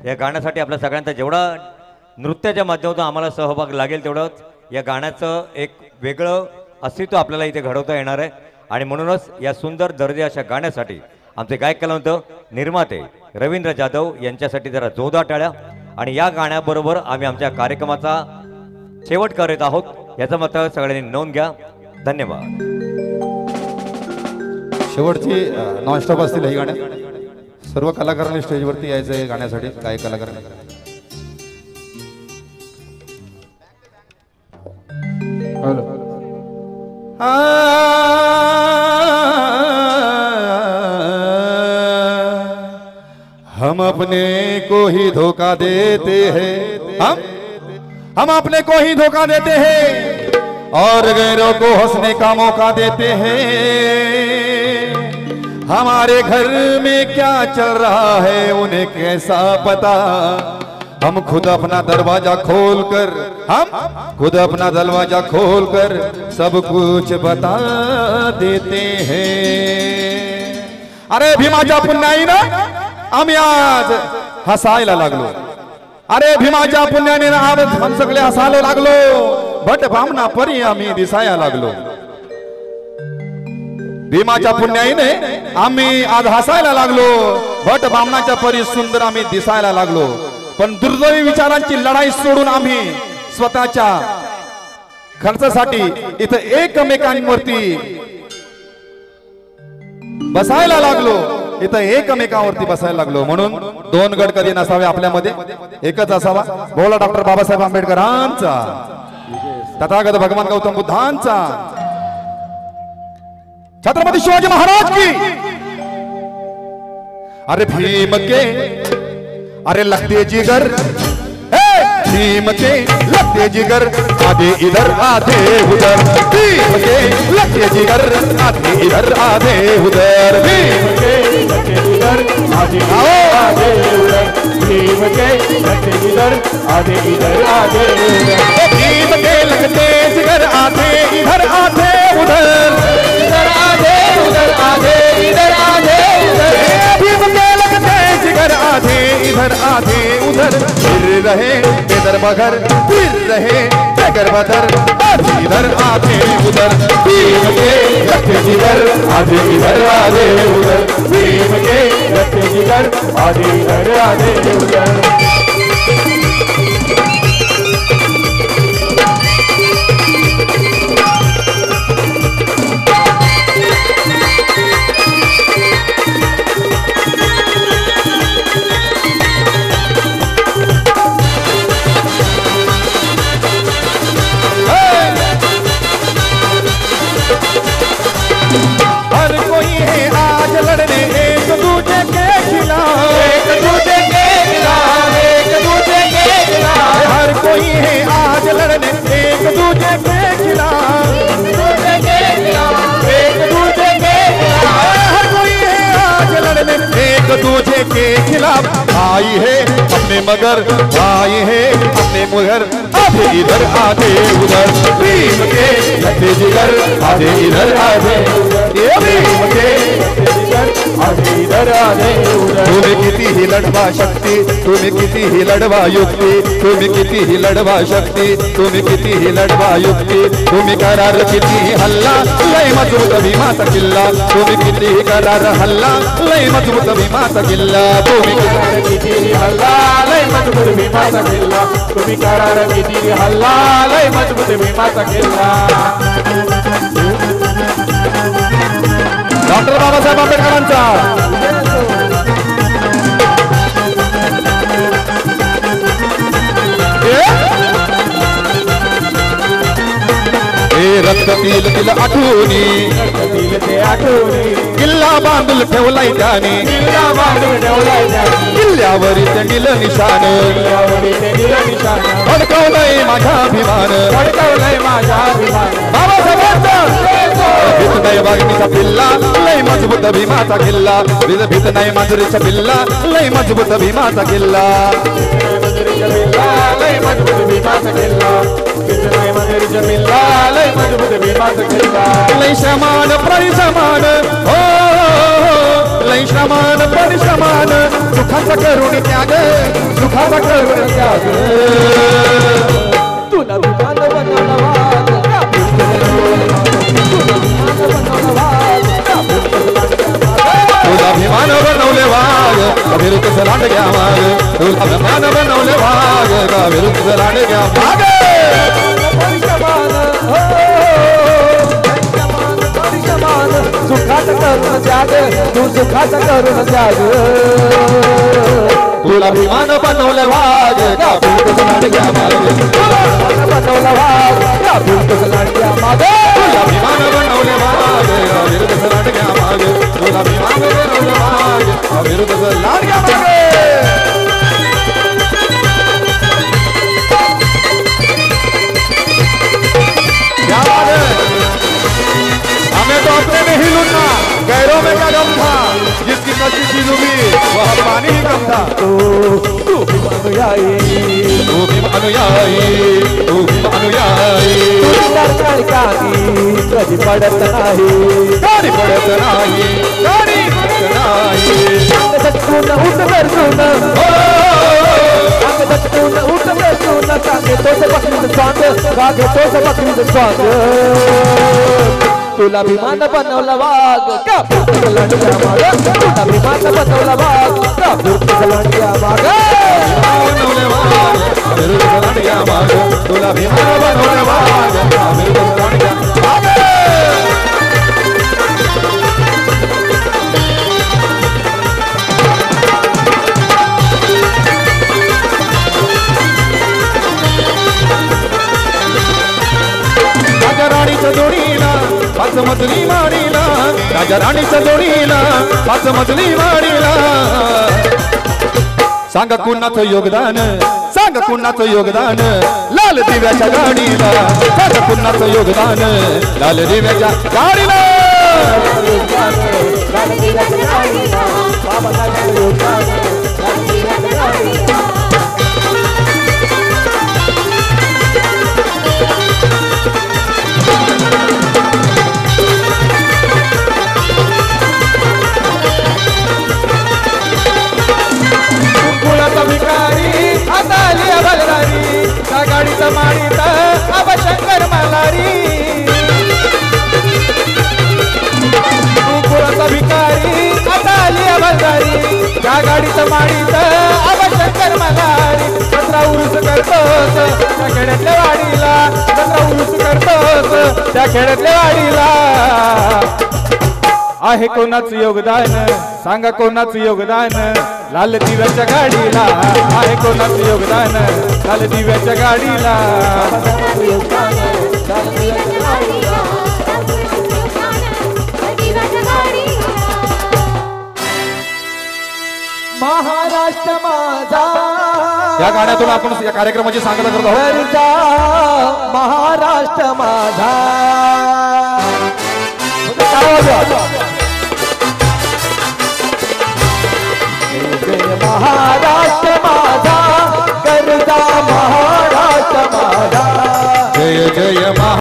या गाण्यासाठी आपल्या सगळ्यांचा जेवढा नृत्याच्या माध्यमातून आम्हाला सहभाग लागेल तेवढंच या गाण्याचं एक वेगळं अस्तित्व आपल्याला इथे घडवता येणार आहे। आणि म्हणूनच या सुंदर दर्जा अशा गाण्यासाठी आमचे गायक कलावंत निर्माते रवींद्र जाधव यांच्यासाठी जरा जोरदार टाळ्या। आणि या गाण्याबरोबर आम्ही आमच्या कार्यक्रमाचा शेवट करत आहोत याचं मात्र सगळ्यांनी नोंद घ्या। धन्यवाद। शेवटची नॉनस्टॉप असतील ही गाण्या। सर्व कलाकारांनी स्टेजवरती यायचं आहे गाण्यासाठी। काय कलाकारांनी हम अपने को ही धोखा देते हैं, हम अपने को ही धोखा देते हैं और गैरों को हंसने का मौका देते हैं। हमारे घर में क्या चल रहा है उन्हें कैसा पता। हम खुद अपना दरवाजा खोलकर सब कुछ बता देते हैं। अरे भीमाच्या पुण्याईनं आम्ही आज हसायला लागलो। अरे भीमाच्या पुण्याने आज हम सगळे हसायला लागलो। भट भामना परी आम्ही दिसायला लागलो। भीमाच्या पुण्याईने आम्ही आज हसायला लागलो। भट भामनाच्या परी सुंदर आम्ही दिसायला लागलो। पण दुर्दैवी विचारांची लढाई सोडून आम्ही स्वतःच्या खर्चासाठी इथं एकमेकांवरती बसायला लागलो। इथं एकमेकांवरती बसायला लागलो। म्हणून दोन गट कधी नसावे आपल्यामध्ये, एकच असावा। बोला डॉक्टर बाबासाहेब आंबेडकरांचा, तथागत भगवान गौतम बुद्धांचा, छत्रपती शिवाजी महाराज की। अरे भीम के अरे लगते जिगर, भीम के लगते जिगर आधे इधर आधे उधर। भीम के लगते जिगर आधे इधर आधे उधर। भीम के लगते जिगर आधे आधे उधर। भीम के लगते जिगर आधे इधर आधे उधर। भीम के लगते जिगर आधे इधर आधे उधर। इधर आधे उधर आधे इधर आधे उधर। भीम के लगते जिगर आधे इधर आधे उधर। फिर रहे बेदर बगर, फिर रहे बेगर बदर, इधर आधे उधर। भीम के लगते जिगर आधे इधर आधे उधर। भीम के लगते जिगर आधे इधर आधे उधर। हर कोई है आज लड़ने एक दूजे के खिलाफ, एक दूजे के खिलाफ, एक दूजे के खिलाफ। हर कोई है आज लड़ने एक दूजे के खिलाफ, एक दूजे के खिलाफ, एक दूजे के खिलाफ। हर कोई है आज लड़ने एक दूजे के खिलाफ। आई है अपने मगर, आई है अपने मुगर, आधे इधर आधे उधर। भीम के लगते जिगर आधे इधर आधे उधर। ये भीम के लगते जिगर आधे इधर आधे उधर। तुम्हें किती ही लढवा शक्ती, तुम्हें किती ही लढवा युक्ती, तुम्हें किती ही लढवा शक्ती, तुम्हें किती ही लढवा युक्ती। तुम्ही करार किती हल्ला लय मजबूत भीमाचा किल्ला। तुम्ही किती करार हल्ला लय मजबूत भीमाचा किल्ला। तुम्ही करार किती हल्ला लय मजबूत भीमाचा किल्ला। तुम्ही करार किती हल्ला लय मजबूत भीमाचा किल्ला। डॉक्टर बाबासाहेब आंबेडकरांचा रक्त तिल तिल आठवणी, किल्ला बांधून ठेवलाय त्याने, किल्ला बांधून ठेवलाय त्याने। किल्ल्यावरी ते नील निशान, फडकवलंय माझा अभिमान, फडकवलंय माझा अभिमान। बाबासाहेबांचा भीत नाही वाघिणीचा पिल्ला लय मजबूत भीमाचा किल्ला। भीत नाही मांजरीचा पिल्ला लय मजबूत भीमाचा किल्ला। लय मजबूत भीमाचा किल्ला। लय मजबूत भीमाचा किल्ला। लय समान प्राणी समान हो लय श्रमान परिश्रमान सुखाचा करून त्याग सुखाचा करून त्याग तुला विमान बनवला वाघ तुला विमान बनवले वाघ अभिरुद्ध लांड घ्या माग तुला विमान बनवले वाघ अभिरुद्ध लांड घ्या माग सुखाचा करून त्याग तू सुखाचा करून त्याग तुला विमान बनवले वाघ अभिरुद्ध लांड घ्या माग बनवला वाघ अभिरुद्ध लांड घ्या माग तुला विमान बनवले वाघ अभिरुद्ध लांड घ्या माग तुला विमान बनवले वाघ अभिरुद्ध लांड घ्या माग क्या बात है हमें तो अपने में ही लूटना गैरों में क्या गम था जिसकी नची चीज हुई वह पानी ही कम था तू भी अनुयायी तू भी अनुयायी तू भी अनुयायी तुझी दर्शन काही कधी पडत नाही गाडी पडत नाही गाडी पडत नाही चटकून उठ बरसून चटकून उठ बरसून का घेतोस बकरीचं स्वांग का घेतोस बकरीचं स्वांग तुला विमान बनवला वाघ का फिरतोस लांडग्या माग तुला विमान बनवला वाघ का फिरतोस लांडग्या माग बनवले वाघ अभिरुद्ध लांडग्या माग तुला विमान बनवले वाघ अभिरुद्ध लांडग्या माग राजा राणीच्या जोडीला पाच मजली माडीला राजा राणीच्या जोडीला पाच मजली माडीला सांगा कुणाचं योगदान सांगा कुणाचं योगदान लाल दिव्याच्या गाडीला सांगा कुणाचं योगदान लाल दिव्याच्या गाडीला कुळाचा भिकारी आता आली बलदारी त्या गाडीचा माडीत आबा शंकर मालारी कुळाचा भिकारी आता आली बलदारी त्या गाडीचा माडीत आबा शंकर मालारी कचरा उरूस करतोस त्या खेड्यातल्या वाडीला कचरा उरूस करतोस त्या खेड्यातल्या वाडीला आहे कोणाचं योगदान सांगा कोणाचं योगदान लाल दिव्याच्या गाडीला आहे कोणाचं योगदान लाल दिव्याच्या गाडीला महाराष्ट्र माझा या गाण्यातून आपण या कार्यक्रमाची सांगता करत आहोत वरचा महाराष्ट्र माझा